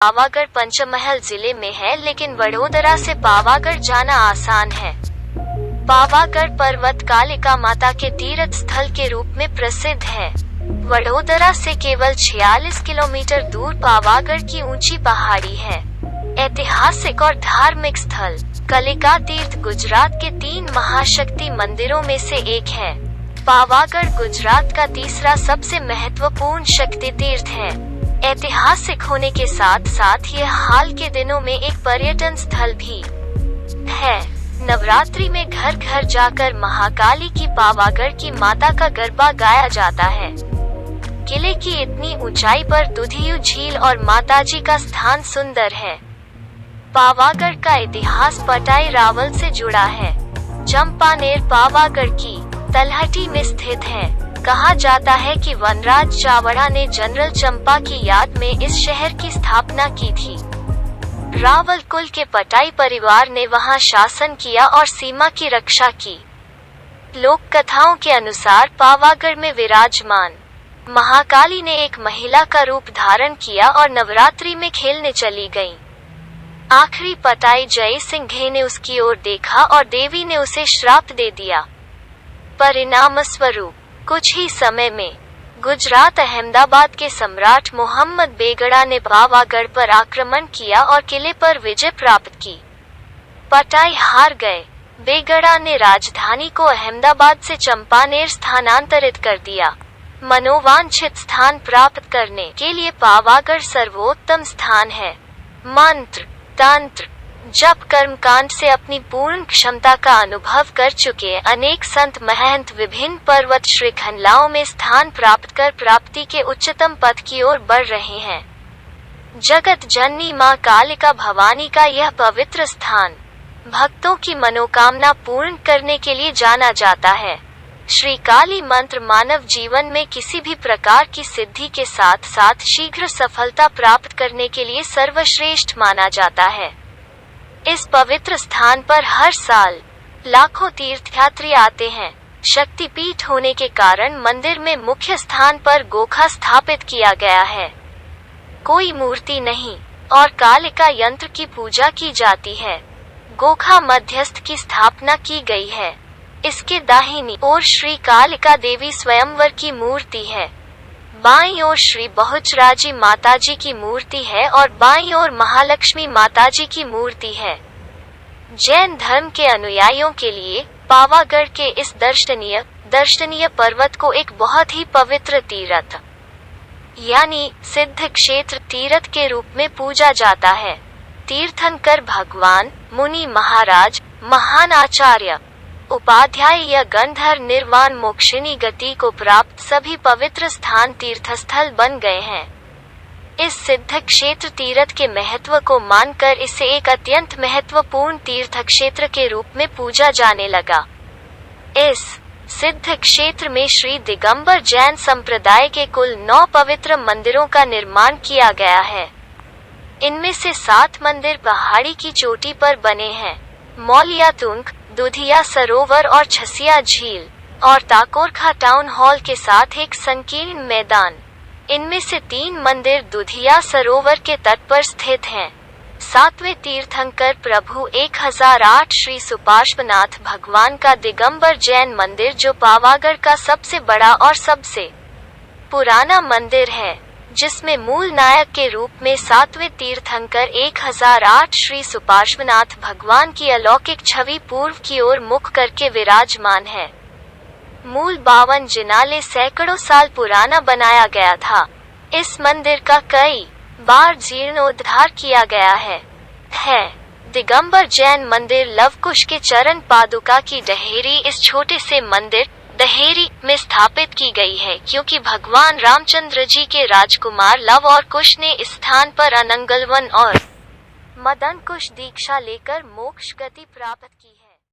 पावागढ़ पंचमहल जिले में है, लेकिन वडोदरा से पावागढ़ जाना आसान है। पावागढ़ पर्वत कालिका माता के तीर्थ स्थल के रूप में प्रसिद्ध है। वडोदरा से केवल 46 किलोमीटर दूर पावागढ़ की ऊंची पहाड़ी है। ऐतिहासिक और धार्मिक स्थल कालिका तीर्थ गुजरात के 3 महाशक्ति मंदिरों में से एक है। पावागढ़ गुजरात का तीसरा सबसे महत्वपूर्ण शक्ति तीर्थ है। ऐतिहासिक होने के साथ साथ यह हाल के दिनों में एक पर्यटन स्थल भी है। नवरात्रि में घर घर जाकर महाकाली की पावागढ़ की माता का गरबा गाया जाता है। किले की इतनी ऊंचाई पर दुधियू झील और माताजी का स्थान सुंदर है। पावागढ़ का इतिहास पटाई रावल से जुड़ा है। चंपानेर पावागढ़ की तलहटी में स्थित है। कहा जाता है कि वनराज चावड़ा ने जनरल चंपा की याद में इस शहर की स्थापना की थी। रावल कुल के पटाई परिवार ने वहां शासन किया और सीमा की रक्षा की। लोक कथाओं के अनुसार पावागढ़ में विराजमान महाकाली ने एक महिला का रूप धारण किया और नवरात्रि में खेलने चली गईं। आखिरी पटाई जय सिंह ने उसकी ओर देखा और देवी ने उसे श्राप दे दिया। परिणाम स्वरूप कुछ ही समय में गुजरात अहमदाबाद के सम्राट मोहम्मद बेगड़ा ने पावागढ़ पर आक्रमण किया और किले पर विजय प्राप्त की। पटाई हार गए। बेगड़ा ने राजधानी को अहमदाबाद से चंपानेर स्थानांतरित कर दिया। मनोवांछित स्थान प्राप्त करने के लिए पावागढ़ सर्वोत्तम स्थान है। मंत्र तंत्र जप कर्मकांड से अपनी पूर्ण क्षमता का अनुभव कर चुके अनेक संत महंत विभिन्न पर्वत श्रृंखलाओं में स्थान प्राप्त कर प्राप्ति के उच्चतम पद की ओर बढ़ रहे हैं। जगत जननी मां कालिका भवानी का यह पवित्र स्थान भक्तों की मनोकामना पूर्ण करने के लिए जाना जाता है। श्री काली मंत्र मानव जीवन में किसी भी प्रकार की सिद्धि के साथ साथ शीघ्र सफलता प्राप्त करने के लिए सर्वश्रेष्ठ माना जाता है। इस पवित्र स्थान पर हर साल लाखों तीर्थयात्री आते हैं। शक्तिपीठ होने के कारण मंदिर में मुख्य स्थान पर गोखा स्थापित किया गया है। कोई मूर्ति नहीं और कालिका यंत्र की पूजा की जाती है। गोखा मध्यस्थ की स्थापना की गई है। इसके दाहिनी ओर श्री कालिका देवी स्वयंवर की मूर्ति है। बाईं ओर श्री बहुचराजी माताजी की मूर्ति है और बाईं ओर महालक्ष्मी माताजी की मूर्ति है। जैन धर्म के अनुयायियों के लिए पावागढ़ के इस दर्शनीय पर्वत को एक बहुत ही पवित्र तीर्थ यानी सिद्ध क्षेत्र तीर्थ के रूप में पूजा जाता है। तीर्थंकर भगवान, मुनि महाराज, महान आचार्य, उपाध्याय या गंधर्व निर्वाण मोक्षिनी गति को प्राप्त सभी पवित्र स्थान तीर्थस्थल बन गए हैं। इस सिद्ध क्षेत्र तीर्थ के महत्व को मानकर इसे एक अत्यंत महत्वपूर्ण तीर्थ क्षेत्र के रूप में पूजा जाने लगा। इस सिद्ध क्षेत्र में श्री दिगंबर जैन संप्रदाय के कुल 9 पवित्र मंदिरों का निर्माण किया गया है। इनमें से 7 मंदिर पहाड़ी की चोटी पर बने हैं। मौलिया तुंग, दुधिया सरोवर और छसिया झील और ताकोरखा टाउन हॉल के साथ एक संकीर्ण मैदान। इनमें से 3 मंदिर दुधिया सरोवर के तट पर स्थित हैं। 7वें तीर्थंकर प्रभु 1008 श्री सुपार्श्वनाथ भगवान का दिगंबर जैन मंदिर जो पावागढ़ का सबसे बड़ा और सबसे पुराना मंदिर है, जिसमें मूल नायक के रूप में 7वें तीर्थंकर 1008 श्री सुपार्श्वनाथ भगवान की अलौकिक छवि पूर्व की ओर मुख करके विराजमान है। मूल 52 जिनाले सैकड़ों साल पुराना बनाया गया था। इस मंदिर का कई बार जीर्णोद्धार किया गया है। दिगंबर जैन मंदिर लवकुश के चरण पादुका की डहेरी इस छोटे से मंदिर दहेरी में स्थापित की गई है, क्योंकि भगवान रामचंद्र जी के राजकुमार लव और कुश ने इस स्थान पर अनंगलवन और मदन कुश दीक्षा लेकर मोक्ष गति प्राप्त की।